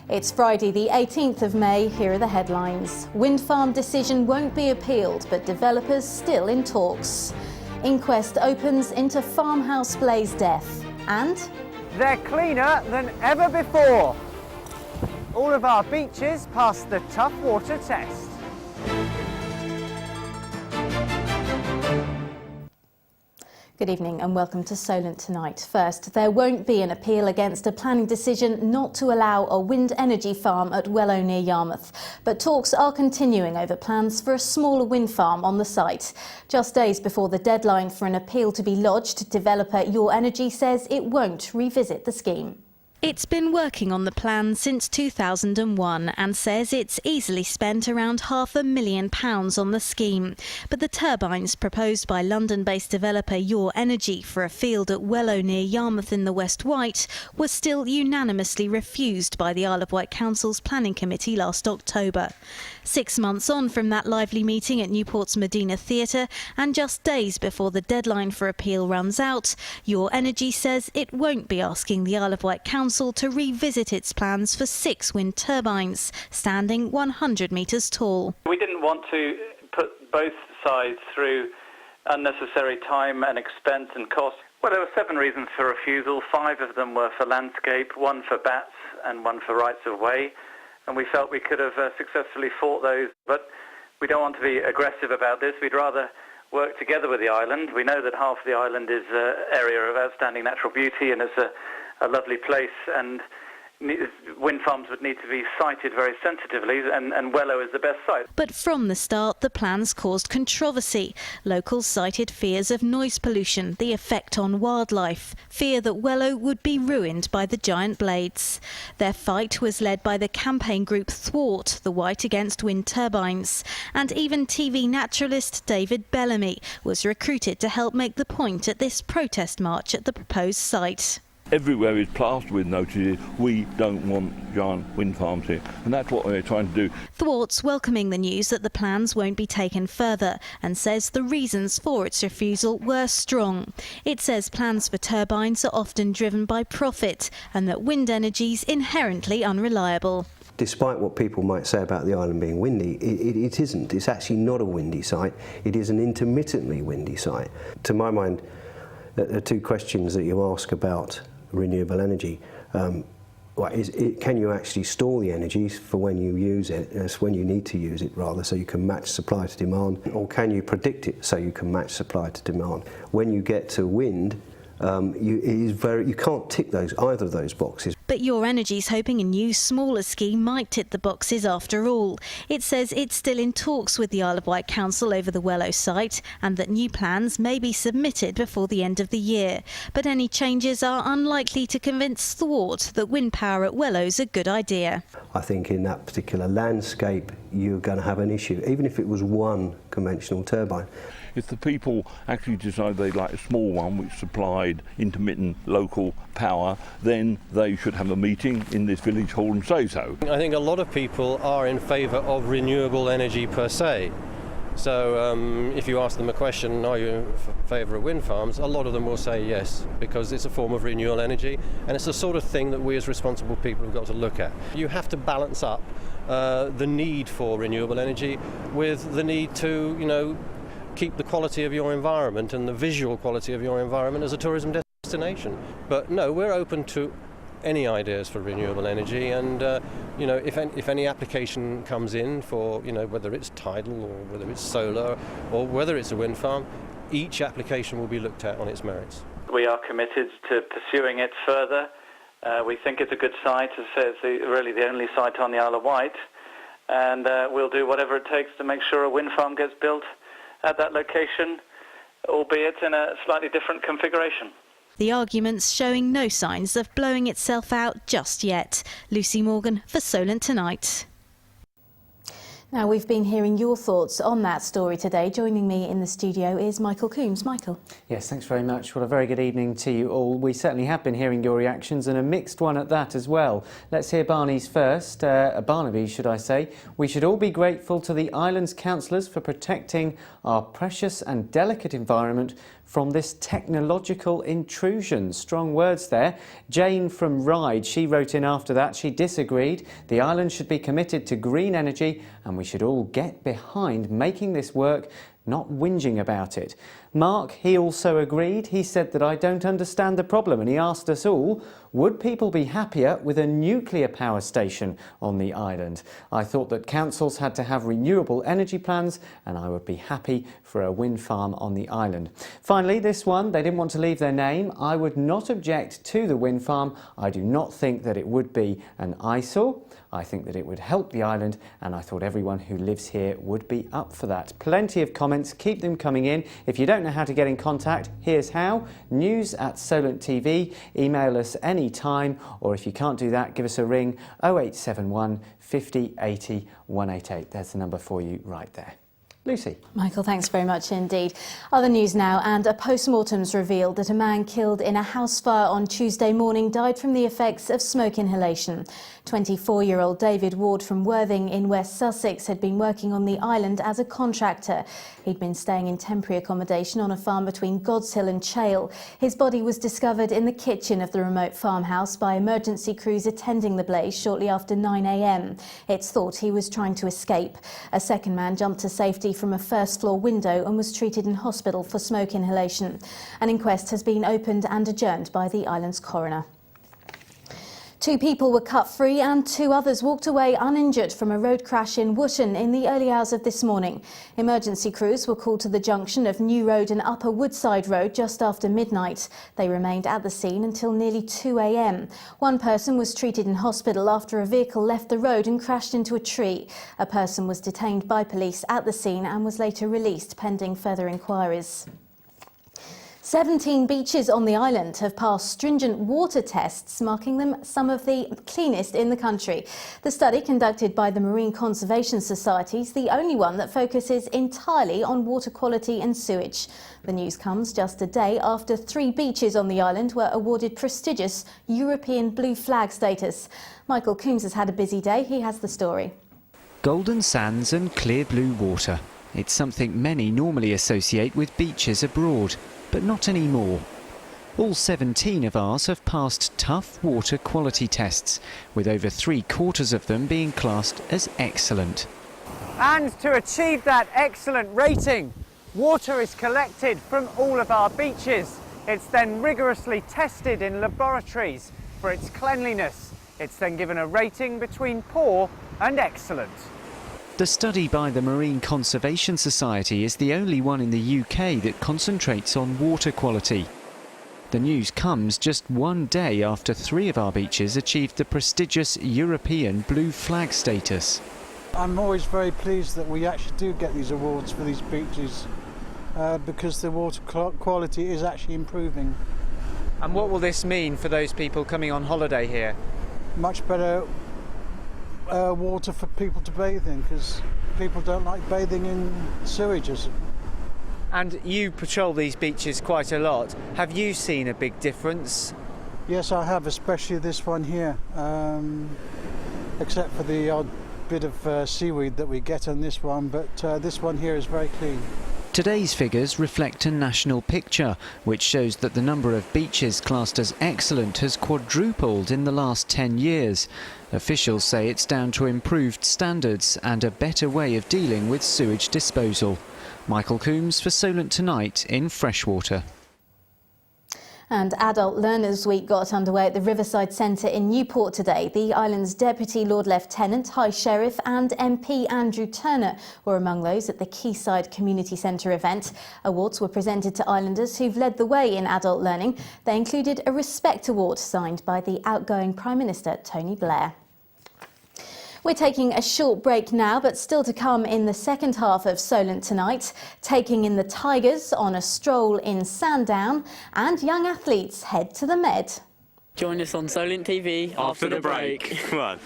It's Friday the 18th of May. Here are the headlines. Wind farm decision won't be appealed, but developers still in talks. Inquest opens into farmhouse blaze death. And they're cleaner than ever before. All of our beaches pass the tough water test. good evening and welcome to Solent Tonight. First, there won't be an appeal against a planning decision not to allow a wind energy farm at Wellow near Yarmouth. But talks are continuing over plans for a smaller wind farm on the site. Just days before the deadline for an appeal to be lodged, developer Your Energy says it won't revisit the scheme. It's been working on the plan since 2001 and says it's easily spent around £500,000 on the scheme. But the turbines proposed by London-based developer Your Energy for a field at Wellow near Yarmouth in the West Wight were still unanimously refused by the Isle of Wight Council's Planning Committee last October. 6 months on from that lively meeting at Newport's Medina Theatre and just days before the deadline for appeal runs out, Your Energy says it won't be asking the Isle of Wight Council to revisit its plans for 6 wind turbines, standing 100 metres tall. We didn't want to put both sides through unnecessary time and expense and cost. Well, there were 7 reasons for refusal. 5 of them were for landscape, 1 for bats and 1 for rights of way. And we felt we could have successfully fought those. But we don't want to be aggressive about this. We'd rather work together with the island. We know that half of the island is an area of outstanding natural beauty and it's a lovely place, and wind farms would need to be sited very sensitively, and Wellow is the best site. But from the start, the plans caused controversy. Locals cited fears of noise pollution, the effect on wildlife, fear that Wellow would be ruined by the giant blades. Their fight was led by the campaign group Thwart, the Wight Against Wind Turbines. And even TV naturalist David Bellamy was recruited to help make the point at this protest march at the proposed site. Everywhere is plastered with notices, we don't want giant wind farms here, and that's what we're trying to do. Thwart's welcoming the news that the plans won't be taken further and says the reasons for its refusal were strong. It says plans for turbines are often driven by profit and that wind energy is inherently unreliable. Despite what people might say about the island being windy, it isn't. It's actually not a windy site. It is an intermittently windy site. To my mind, the 2 questions that you ask about renewable energy. Can you actually store the energy for when you use it, when you need to use it rather, so you can match supply to demand, or can you predict it so you can match supply to demand? When you get to wind, you can't tick either of those boxes. But Your Energy's hoping a new, smaller scheme might tick the boxes after all. It says it's still in talks with the Isle of Wight Council over the Wellow site and that new plans may be submitted before the end of the year. But any changes are unlikely to convince Thwart that wind power at Wellow's a good idea. I think in that particular landscape you're going to have an issue, even if it was 1 conventional turbine. If the people actually decide they'd like a small one which supplied intermittent local power, then they should have a meeting in this village hall and say so. I think a lot of people are in favour of renewable energy per se. So if you ask them a question, are you in favour of wind farms, a lot of them will say yes, because it's a form of renewable energy and it's the sort of thing that we as responsible people have got to look at. You have to balance up the need for renewable energy with the need to, keep the quality of your environment and the visual quality of your environment as a tourism destination. But no, we're open to any ideas for renewable energy, and if any application comes in for whether it's tidal or whether it's solar or whether it's a wind farm, each application will be looked at on its merits. We are committed to pursuing it further. We think it's a good site. As I say, it's really the only site on the Isle of Wight, and we'll do whatever it takes to make sure a wind farm gets built at that location, albeit in a slightly different configuration. The argument's showing no signs of blowing itself out just yet. Lucy Morgan for Solent Tonight. Now, we've been hearing your thoughts on that story today. Joining me in the studio is Michael Coombs. Michael. Yes, thanks very much. Well, a very good evening to you all. We certainly have been hearing your reactions, and a mixed one at that as well. Let's hear Barney's first. Barnaby, should I say. We should all be grateful to the island's councillors for protecting our precious and delicate environment from this technological intrusion. Strong words there. Jane from Ryde, she wrote in after that. She disagreed. The island should be committed to green energy and we should all get behind making this work, not whinging about it. Mark, he also agreed. He said that I don't understand the problem and he asked us all, would people be happier with a nuclear power station on the island? I thought that councils had to have renewable energy plans and I would be happy for a wind farm on the island. Finally, this one, they didn't want to leave their name. I would not object to the wind farm. I do not think that it would be an eyesore. I think that it would help the island and I thought everyone who lives here would be up for that. Plenty of comments, keep them coming in. If you don't know how to get in contact, here's how. news@Solent TV, email us any time, or if you can't do that, give us a ring 0871 50 80 188. There's the number for you right there. Lucy. Michael, thanks very much indeed. Other news now, and a post-mortem's revealed that a man killed in a house fire on Tuesday morning died from the effects of smoke inhalation. 24-year-old David Ward from Worthing in West Sussex had been working on the island as a contractor. He'd been staying in temporary accommodation on a farm between Godshill and Chale. His body was discovered in the kitchen of the remote farmhouse by emergency crews attending the blaze shortly after 9 a.m. It's thought he was trying to escape. A second man jumped to safety from a first-floor window and was treated in hospital for smoke inhalation. An inquest has been opened and adjourned by the island's coroner. 2 people were cut free and 2 others walked away uninjured from a road crash in Wootton in the early hours of this morning. Emergency crews were called to the junction of New Road and Upper Woodside Road just after midnight. They remained at the scene until nearly 2 a.m. One person was treated in hospital after a vehicle left the road and crashed into a tree. A person was detained by police at the scene and was later released pending further inquiries. 17 beaches on the island have passed stringent water tests, marking them some of the cleanest in the country. The study, conducted by the Marine Conservation Society, is the only one that focuses entirely on water quality and sewage. The news comes just a day after 3 beaches on the island were awarded prestigious European blue flag status. Michael Coombs has had a busy day. He has the story. Golden sands and clear blue water. It's something many normally associate with beaches abroad. But not anymore. All 17 of ours have passed tough water quality tests, with over 3/4 of them being classed as excellent. And to achieve that excellent rating, water is collected from all of our beaches. It's then rigorously tested in laboratories for its cleanliness. It's then given a rating between poor and excellent. The study by the Marine Conservation Society is the only one in the UK that concentrates on water quality. The news comes just one day after 3 of our beaches achieved the prestigious European blue flag status. I'm always very pleased that we actually do get these awards for these beaches because the water quality is actually improving. And what will this mean for those people coming on holiday here? Much better water for people to bathe in, because people don't like bathing in sewages. And you patrol these beaches quite a lot. Have you seen a big difference? Yes, I have, especially this one here, except for the odd bit of seaweed that we get on this one, but this one here is very clean. Today's figures reflect a national picture, which shows that the number of beaches classed as excellent has quadrupled in the last 10 years. Officials say it's down to improved standards and a better way of dealing with sewage disposal. Michael Coombs for Solent Tonight in Freshwater. And Adult Learners Week got underway at the Riverside Centre in Newport today. The island's Deputy Lord Lieutenant, High Sheriff and MP Andrew Turner were among those at the Quayside Community Centre event. Awards were presented to islanders who've led the way in adult learning. They included a Respect Award signed by the outgoing Prime Minister Tony Blair. We're taking a short break now, but still to come in the second half of Solent Tonight, taking in the Tigers on a stroll in Sandown, and young athletes head to the Med. Join us on Solent TV after the break. Come on.